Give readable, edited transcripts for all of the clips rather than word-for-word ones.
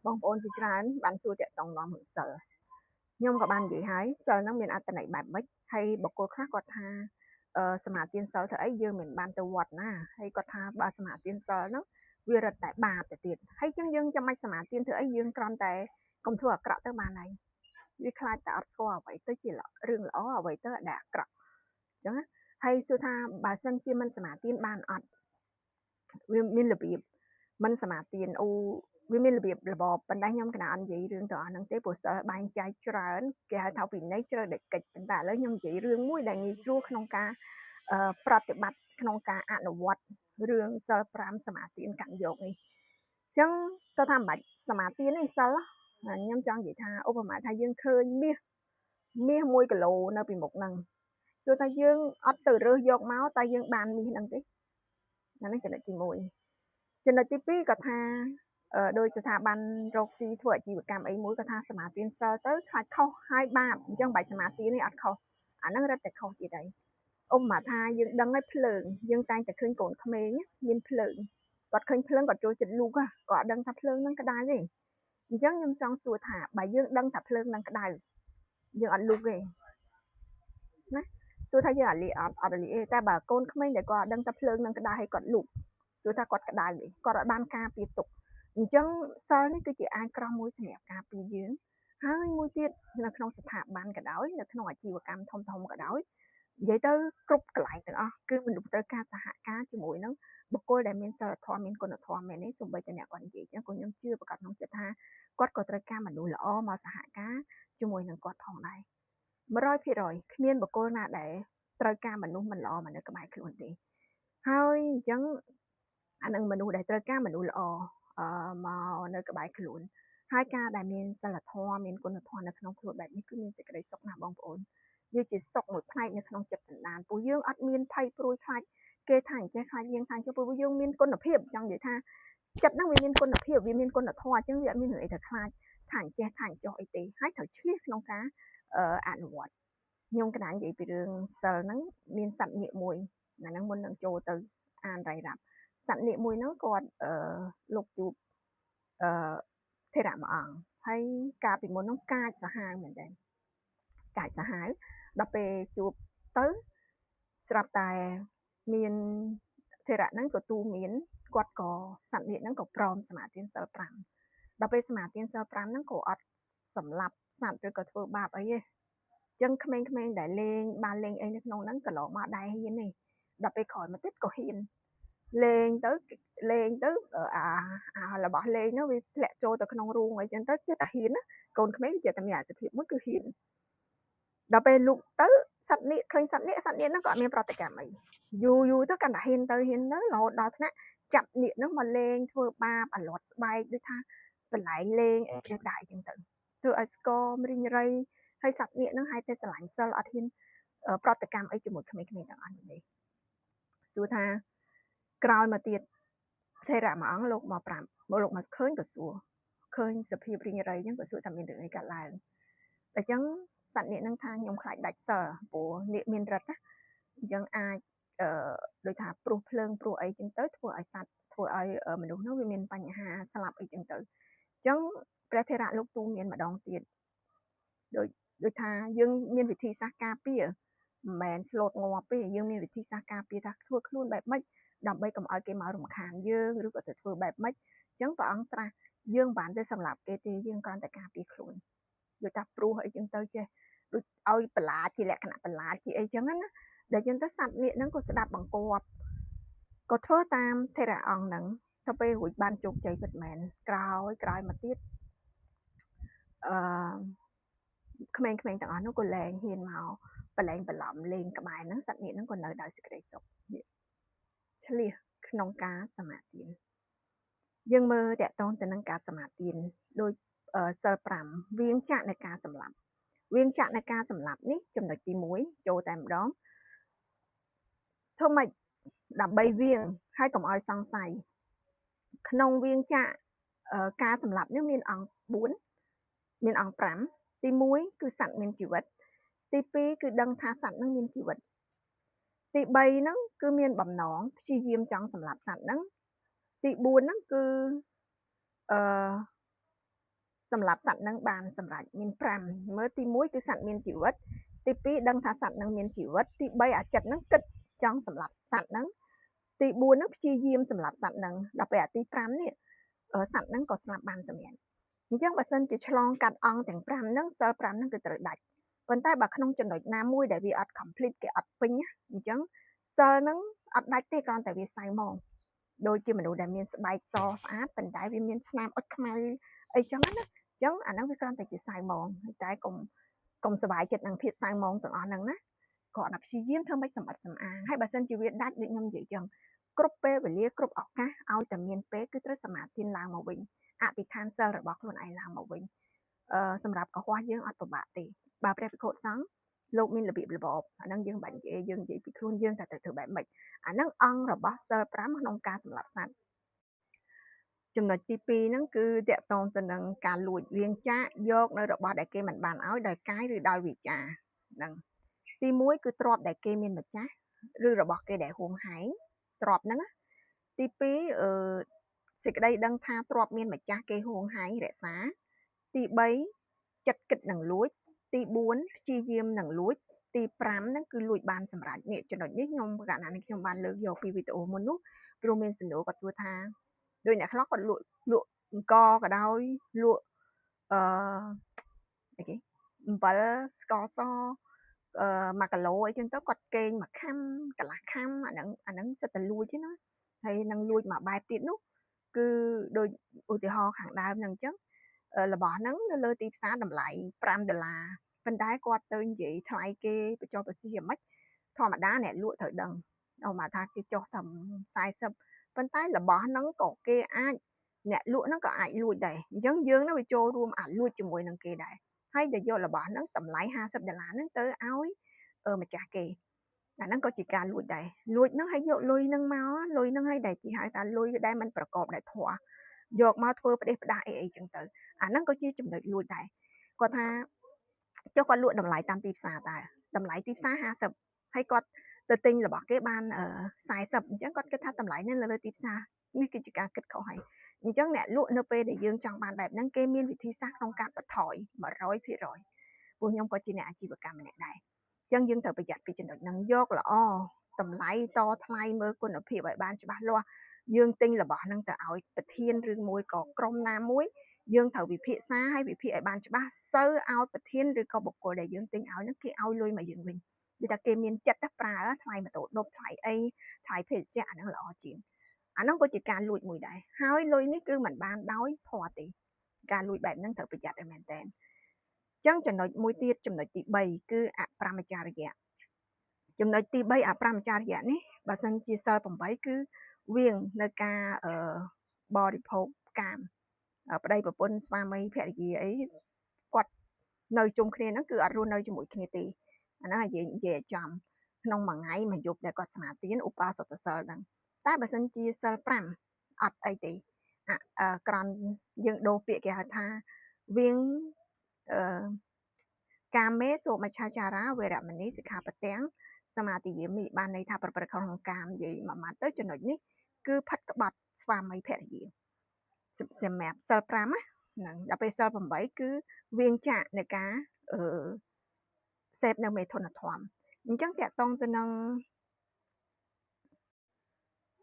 បងប្អូនជាច្រើនបានសួរតាក់ទងមកនឹងសិលខ្ញុំក៏បាននិយាយហើយសិលហ្នឹងមានអត្ថន័យបែបម៉េចហើយបុគ្គលខ្លះគាត់ថាសមាទានសិលធ្វើអីយើងមិនបានទៅវត្តណាហើយគាត់ថាបើសមាទានសិលហ្នឹងវារឹតតែបាបទៅទៀតហើយចឹងយើងចាំបាច់សមាទានធ្វើអីយើងគ្រាន់តែកុំធ្វើអាក្រក់ទៅបានហើយវាខ្លាចតែអត់ស្គាល់អ្វីទៅជារឿងល្អអ្វីទៅដែលអាក្រក់ចឹងហើយសួរថាបើសិនជាមិនសមាទានបានអត់វាមានរបៀបមិនសមាទានវាមានរបៀបរបបប៉ុន្តែខ្ញុំកណាអត់និយាយរឿងទាំងអស់ហ្នឹងទេព្រោះសិលបែងចែកច្រើនគេហៅថាវិន័យជ្រៅដាច់កិច្ចប៉ុន្តែឥឡូវខ្ញុំនិយាយរឿងមួយដែលងាយស្រួលក្នុងការប្រតិបត្តិក្នុងការអនុវត្តរឿងសិល5សមាទានកាន់យកនេះអញ្ចឹងគាត់ថាមិនបាច់សមាទាននេះសិលខ្ញុំចង់និយាយថាឧបមាថាយើងឃើញមាស1គីឡូនៅពីមុខហ្នឹងសួរថាយើងអត់ទៅរើសយកមកតែយើងបានមាសហ្នឹងទេអានេះចំណុចទី1ចំណុចទី2គាត់ថាដោយស្ថាប័នរកស៊ីធ្វើអាជីវកម្មអីមួយគាត់ថាសមាទានសិលទៅខ្លាចខុសហើយបាបអញ្ចឹងបាច់សមាទាននេះអត់ខុសអាហ្នឹងរឹតតែខុសទៀតហើយឧបមាថាយើងដឹងហើយភ្លើងយើងតែងតែឃើញកូនក្មេងមានភ្លើងគាត់ឃើញភ្លើងគាត់ចូលចិត្តលូកគាត់អត់ដឹងថាភ្លើងហ្នឹងក្តៅទេអញ្ចឹងខ្ញុំចង់សួរថាបើយើងដឹងថាភ្លើងហ្នឹងក្តៅយើងអត់លូកទេណាសួរថាយើងអត់លីទេតែបើកូនក្មេងដែលគាត់អត់ដឹងថាភ្លើងហ្នឹងក្តៅហើយគាត់លូកសួរថាគាត់ក្តៅទេគាត់អត់បានការពារទុកអញ្ចឹងសិលនេះគឺជាអាវក្រោះមួយសម្រាប់ការពារយើងហើយមួយទៀតនៅក្នុងស្ថាប័នក៏ដោយនៅក្នុងអាជីវកម្មធំៗក៏ដោយនិយាយទៅគ្រប់កន្លែងទាំងអស់គឺមនុស្សត្រូវការសហការជាមួយនឹងបុគ្គលដែលមានសិលធម៌មានគុណធម៌មែនទេសូម្បីតែអ្នកគាត់និយាយចឹងក៏ខ្ញុំជឿប្រកាសក្នុងចិត្តថាគាត់ក៏ត្រូវការមនុស្សល្អមកសហការជាមួយនឹងគាត់ផងដែរ100%គ្មានបុគ្គលណាដែលត្រូវការមនុស្សមិនល្អមកនៅក្បែរខ្លួនទេហើយអញ្ចឹងអានឹងមនុស្សដែលត្រូវការមនុស្សល្អមកនៅក្បែរខ្លួនហើយការដែលមានសិលធម៌មានគុណធម៌នៅក្នុងខ្លួនបែបនេះគឺមានសេចក្តីសុខណាស់បងប្អូនវាជាសុខមួយផ្នែកនៅក្នុងចិត្តសន្តានពួកយើងអត់មានភ័យព្រួយខ្លាចគេថាអញ្ចេះខ្លាចយើងថាអញ្ចឹងព្រោះយើងមានគុណភាពចង់និយាយថាចិត្តហ្នឹងវាមានគុណភាពវាមានគុណធម៌អញ្ចឹងវាអត់មានរឿងអីទៅខ្លាចថាអញ្ចេះថាអញ្ចោះអីទេហើយត្រូវឆ្លៀសក្នុងការអនុវត្តខ្ញុំកណានិយាយពីរឿងសិលហ្នឹងមានសត្វនាគមួយអាហ្នឹងមុននឹងចូលទៅអានរៃរ៉ាប់សត្វនាគមួយហ្នឹងគាត់លោកជួបថេរៈមួយអង្គហើយកាលពីមុនហ្នឹងកាចសាហាវមែនទេកាចសាហាវដល់ពេលជួបទៅស្រាប់តែមានថេរៈហ្នឹងក៏ទូមានគាត់ក៏សត្វនាគហ្នឹងក៏ព្រមសមាទានសិល5ដល់ពេលសមាទានសិល5ហ្នឹងក៏អត់សម្លាប់សត្វឬក៏ធ្វើបាបអីទេចឹងក្មេងៗដែលលេងបានលេងអីនៅក្នុងហ្នឹងក៏ឡងមកដែរហ៊ានទេដល់ពេលក្រោយមកទៀតក៏ហ៊ានលេងទៅអារបស់លេងហ្នឹងវាធ្លាក់ចូលទៅក្នុងរូងអីចឹងទៅគេតែហ៊ានណាកូនក្មេងវាតែមានអាសភាពមួយគឺហ៊ានដល់ពេលលុកទៅសត្វនាគឃើញសត្វនាគហ្នឹងក៏អត់មានប្រតិកម្មអីយូរទៅកាន់តែហ៊ានទៅរហូតដល់ថ្នាក់ចាប់នាគហ្នឹងមកលេងធ្វើបាបអាលាត់ស្បែកដូចថាបន្លែងលេងអីផ្ដាច់ចឹងទៅធ្វើឲ្យស្គមរីងរៃហើយសត្វនាគហ្នឹងហេតុតែស្រឡាញ់សិលអត់ហ៊ានប្រតិកម្មអីជាមួយក្មេងៗទាំងអស់នេះសួរថាក្រោយមកទៀតថេរៈមួយអង្គលោកមកប្រាប់លោកមកឃើញក៏សួរឃើញសភាពរីងរៃចឹងក៏សួរថាមានរឿងអីកើតឡើងតែចឹងសត្វនាគហ្នឹងថាខ្ញុំខ្លាចដាច់សិលព្រោះនាគមានរិទ្ធណាអញ្ចឹងអាចដូចថាព្រោះភ្លើងព្រោះអីចឹងទៅធ្វើឲ្យសត្វធ្វើឲ្យមនុស្សនោះវាមានបញ្ហាស្លាប់អីចឹងទៅអញ្ចឹងព្រះថេរៈលោកទូមានម្ដងទៀតដូចថាយើងមានវិធីសាស្ត្រការពារមិនមែនស្លូតងាប់ទេយើងមានវិធីសាស្ត្រការពារថាធ្វើខ្លួនបែបម៉េចដើម្បីកុំឲ្យគេមករំខានយើងឬក៏ទៅធ្វើបែបម៉េចអញ្ចឹងព្រះអង្គត្រាស់យើងមិនបានទៅសម្លាប់គេទេយើងគ្រាន់តែការពារខ្លួនដូចថាព្រោះអីចឹងទៅចេះដូចឲ្យបន្លាចជាលក្ខណៈបន្លាចជាអីចឹងណាដែលចឹងទៅសត្វនាគហ្នឹងក៏ស្ដាប់បង្គាប់ក៏ធ្វើតាមថេរៈអង្គហ្នឹងទៅពេលរួចបានជោគជ័យពិតមែនក្រោយមកទៀតក្មេងៗទាំងអស់នោះក៏លែងហ៊ានមកប្រឡែងបន្លំលេងក្បែរហ្នឹងសត្វនាគហ្នឹងក៏នៅដោយសេចក្តីសុខឆ្លៀសក្នុងការសមាទានយើងមើលតកតងទៅនឹងការសមាទានដោយសិល5វៀងចាក់នៃការសម្លាប់វៀងចាក់នៃការសម្លាប់នេះចំណុចទី1ចូលតែម្ដងធ្វើម៉េចដើម្បីវៀងហើយកុំឲ្យសង្ស័យក្នុងវៀងចាក់ការសម្លាប់នេះមានអង្គ4មានអង្គ5ទី1គឺសត្វមានជីវិតទី2គឺដឹងថាសត្វនឹងមានជីវិតទី3ហ្នឹងគឺមានបំណងព្យាយាមចង់សម្លាប់សត្វហ្នឹងទី4ហ្នឹងគឺ សម្រាប់សត្វនឹងបានសម្រេចមាន5មើលទី1គឺសត្វមានជីវិតទី2ដឹងថាសត្វនឹងមានជីវិតទី3អាចិតនឹងគិតចង់សម្រាប់សត្វនឹងទី4នឹងព្យាយាមសម្រាប់សត្វនឹងដល់ពេលអាទី5នេះសត្វនឹងក៏ស្លាប់បានសម្រាប់អញ្ចឹងបើសិនជាឆ្លងកាត់អង្គទាំង5ហ្នឹងសិល5ហ្នឹងគឺត្រូវដាច់ប៉ុន្តែបើក្នុងចំណុចណាមួយដែលវាអត់ complete គេអត់ពេញអញ្ចឹងសិលហ្នឹងអត់ដាច់ទេគ្រាន់តែវាសៅមកដូចជាមនុស្សដែលមានស្បែកសស្អាតប៉ុន្តែវាមានស្នាមអុចខ្មៅអីចឹងណាអញ្ចឹងអាហ្នឹងវាគ្រាន់តែជាសៅមកតែកុំសប្បាយចិត្តនឹងភាពសៅមកទាំងអស់ហ្នឹងណាគាត់តែព្យាយាមធ្វើមិនសម្បត្តិសម្អាងហើយបើសិនជាវាដាច់ដូចខ្ញុំនិយាយចឹងគ្រប់ពេលវេលាគ្រប់ឱកាសឲ្យតែមានពេលគឺត្រូវសមាធិឡើងមកវិញអធិដ្ឋានសិលរបស់ខ្លួនឯងឡើងមកវិញសម្រាប់កុហកយើងអត់ពិបាកទេបើព្រះភិក្ខុសង្ឃលោកមានរបៀបរបបអាហ្នឹងយើងបាច់និយាយយើងនិយាយពីខ្លួនយើងថាទៅធ្វើបែបម៉េចអាហ្នឹងអង្គរបស់សិល5ក្នុងការសម្លាប់សត្វចំណុចទី2ហ្នឹងគឺតកតងទៅនឹងការលួចវៀងចាកយកនៅរបស់ដែលគេមិនបានឲ្យដោយកាយឬដោយវាចាហ្នឹងទី1គឺទ្រព្យដែលគេមានម្ចាស់ឬរបស់គេដែលហួងហែងទ្រព្យហ្នឹងទី2សេចក្តីដឹងថាទ្រព្យមានម្ចាស់គេហួងហែងរក្សាទី3ចិត្តគិតនឹងលួចទី4ព្យាយាមនឹងលួចទី5ហ្នឹងគឺលួចបានសម្រាប់នេះចំណុចនេះខ្ញុំកណ្ណានេះខ្ញុំបានលើកយកពីវីដេអូមុននោះព្រោះមានសំណួរគាត់សួរថាដូចអ្នកខ្លះគាត់លក់អង្គក៏ដោយលក់អីគេអំបិលស្ករស1គីឡូអីចឹងទៅគាត់កេងមួយខាំកន្លះខាំអាហ្នឹងសិតតែលួចទេណាហើយនឹងលួចមួយបែបទៀតនោះគឺដូចឧទាហរណ៍ខាងដើមហ្នឹងអញ្ចឹងរបស់ហ្នឹងនៅលើទីផ្សារតម្លៃ$5ប៉ុន្តែគាត់ទៅនិយាយថ្លៃគេបញ្ចុះប្រសិទ្ធយ៉ាងម៉េចធម្មតាអ្នកលក់ត្រូវដឹងដល់មកថាគេចុះត្រឹម40ប៉ុន្តែរបស់ហ្នឹងក៏គេអាចអ្នកលក់ហ្នឹងក៏អាចលួចដែរអញ្ចឹងយើងនឹងវាចូលរួមអាចលួចជាមួយនឹងគេដែរហើយទៅយករបស់ហ្នឹងតម្លៃ$50ហ្នឹងទៅឲ្យម្ចាស់គេអាហ្នឹងក៏ជាការលួចដែរលួចហ្នឹងឲ្យយកលុយហ្នឹងមកលុយហ្នឹងឲ្យដែលគេហៅថាលុយដែលមិនប្រកបដោយធម៌យកមកធ្វើផ្ដេសផ្ដាស់អីចឹងទៅអាហ្នឹងក៏ជាចំណុចលួចដែរគាត់ថាចុះគាត់លក់តម្លៃតាមទីផ្សារតើតម្លៃទីផ្សារ50ហើយគាត់ទៅទិញរបស់គេបាន40អញ្ចឹងគាត់គិតថាតម្លៃនេះលើទីផ្សារនេះគឺជាការគិតខុសហើយអញ្ចឹងអ្នកលក់នៅពេលដែលយើងចង់បានបែបហ្នឹងគេមានវិធីសាស្ត្រក្នុងការបន្ថយ100%ព្រោះខ្ញុំក៏ជាអ្នកអាជីវកម្មម្នាក់ដែរអញ្ចឹងយើងត្រូវប្រយ័ត្នពីចំណុចហ្នឹងយកល្អតម្លៃតថ្លៃមើលគុណភាពឲ្យបានច្បាស់លាស់យើងទិញរបស់ហ្នឹងទៅឲ្យប្រធានឬមួយក៏ក្រុមណាមួយយើងត្រូវវិភាគឲ្យបានច្បាស់សូវឲ្យប្រធានឬក៏បុគ្គលដែលយើងទិញឲ្យហ្នឹងគេឲ្យលុយមកយើងវិញដូចថាគេមានចិត្តប្រើថ្លៃម៉ូតូដប់ថ្លៃអីថ្លៃភេសជ្ជៈអាហ្នឹងល្អជាងអាហ្នឹងក៏ជាការលួចមួយដែរហើយលុយនេះគឺមិនបានដោយធម៌ទេការលួចបែបហ្នឹងត្រូវប្រយ័ត្នឲ្យមែនតើចឹងចំណុចមួយទៀតចំណុចទី3គឺអប្រមចារយៈចំណុចទី3អប្រមចារយៈនេះបើសិនជាសិល8គឺវៀងនៅការបរិភោគកាមប្តីប្រពន្ធស្វាមីភរិយាអីគាត់នៅជុំគ្នាហ្នឹងគឺអត់រស់នៅជាមួយគ្នាទេអាហ្នឹងនិយាយចំក្នុងមួយថ្ងៃមួយយប់ដែលគាត់សមាទានឧបាសកសិលហ្នឹងតែបើសិនជាសិល5អត់អីទេក្រំយើងដូរពាក្យគេហៅថាវៀងកាមេសុមច្ឆាចារាវេរមណីសិក្ខាបទាំងសមាទិយាមិបានន័យថាប្រព្រឹត្តក្នុងកាមនិយាយមួយម៉ាត់ទៅចំណុចនេះគឺផិតក្បត់ស្វាមីភរិយាសម្រាប់សិល5ហ្នឹងដល់ពេលសិល8គឺវៀងចាកនៃការសេពនៅមេធនធម៌អញ្ចឹងតកតងទៅនឹង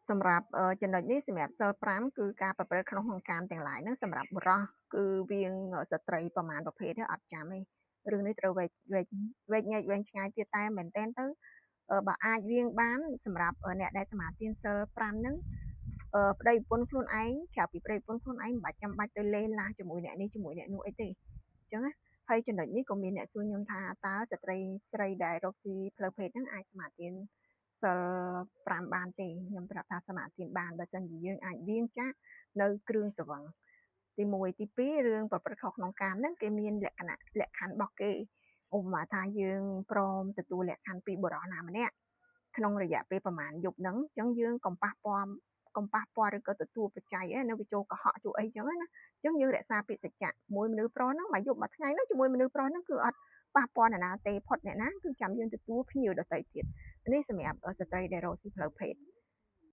សម្រាប់ចំណុចនេះសម្រាប់សិល5គឺការប្រព្រឹត្តក្នុងកាមទាំងឡាយហ្នឹងសម្រាប់បុរសគឺវៀងស្ត្រីប្រមាណប្រភេទទេអត់ចាំទេរឿងនេះត្រូវវែកញែកវែងឆ្ងាយទៀតតែមែនតើទៅបើអាចវៀងបានសម្រាប់អ្នកដែលសមាទានសិល5ហ្នឹងប្តីប្រពន្ធខ្លួនឯងក្រៅពីប្តីប្រពន្ធខ្លួនឯងមិនបាច់ចាំបាច់ទៅលេឡាជាមួយអ្នកនេះជាមួយអ្នកនោះអីទេអញ្ចឹងណាហើយចំណុចនេះក៏មានអ្នកសួរខ្ញុំថាតើស្ត្រីដែលរកស៊ីផ្លូវភេទហ្នឹងអាចសមាទានសិល5បានទេខ្ញុំប្រាប់ថាសមាទានបានបើសិនជាយើងអាចវៀងចាក់នៅគ្រឿងស្រវឹងទី1ទី2រឿងប្រព្រឹត្តខុសក្នុងកាមហ្នឹងគេមានលក្ខណៈលក្ខខណ្ឌរបស់គេឧបមាថាយើងព្រមទទួលលក្ខខណ្ឌពីបុរសណាម្នាក់ក្នុងរយៈពេលប្រហែលយប់ហ្នឹងអញ្ចឹងយើងកុំប៉ះពាល់ឬក៏ទទួលបច្ច័យនៅវាចូលកុហកចូលអីចឹងណាអញ្ចឹងយើងរក្សាពាក្យសច្ចៈមួយមនុស្សប្រុសហ្នឹងមួយយប់មួយថ្ងៃហ្នឹងជាមួយមនុស្សប្រុសហ្នឹងគឺអត់ប៉ះពាល់អ្នកណាទេផុតអ្នកណាគឺចាំយើងទទួលភ្ញៀវដទៃទៀតនេះសម្រាប់ស្ត្រីដែលរកស៊ីផ្លូវភេទ